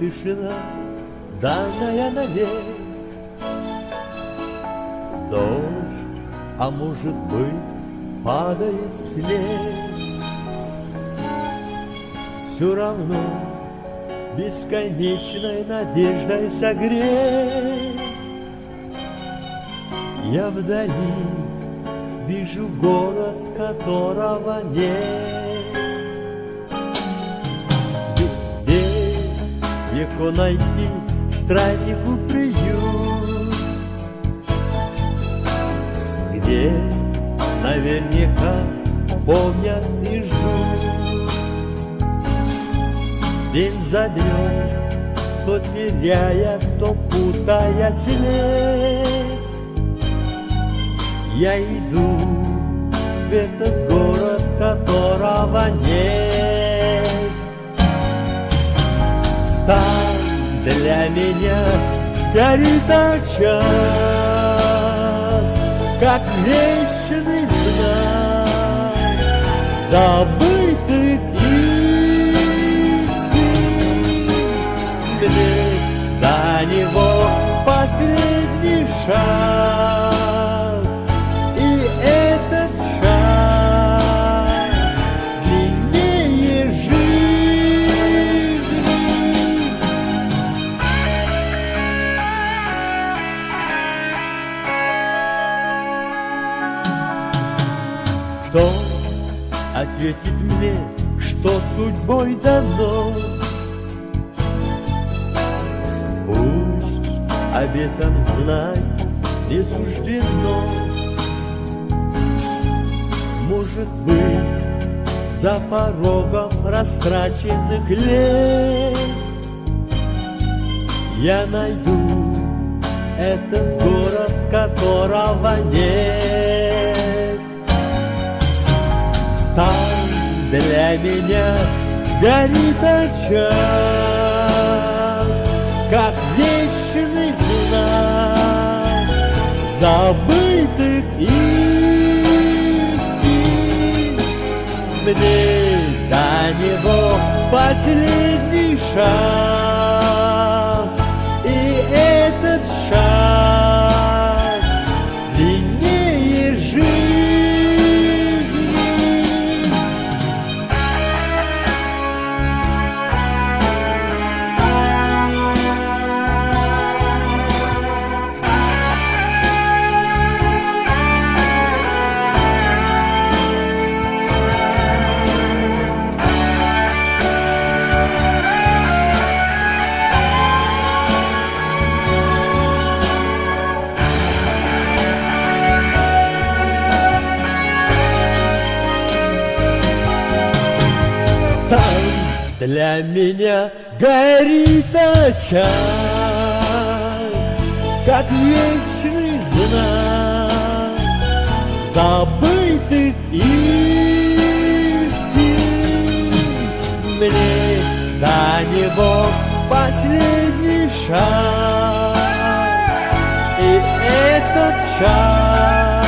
тишина, данная навек. Дождь, а может быть, падает снег. Все равно бесконечной надеждой согрей. Я вдали вижу город, которого нет. Где легко найти страннику приют, где наверняка помнят и ждут. День за днем, кто теряя, кто путая след. Я иду в этот город, которого нет. Там для меня горит очаг, как вечный знак забытых истин. Мне до него последний шаг, и этот шаг длиннее жизни. Кто ответит мне, что судьбой дано? Пусть об этом знать не суждено. Может быть, за порогом растраченных лет я найду этот город, которого нет. Там для меня горит очаг, как вечный знак забытых истин. Мне до него последний шаг, и этот шаг длиннее жизни. Там для меня горит очаг, как вечный знак забытых истин. Мне до него последний шаг, и этот шаг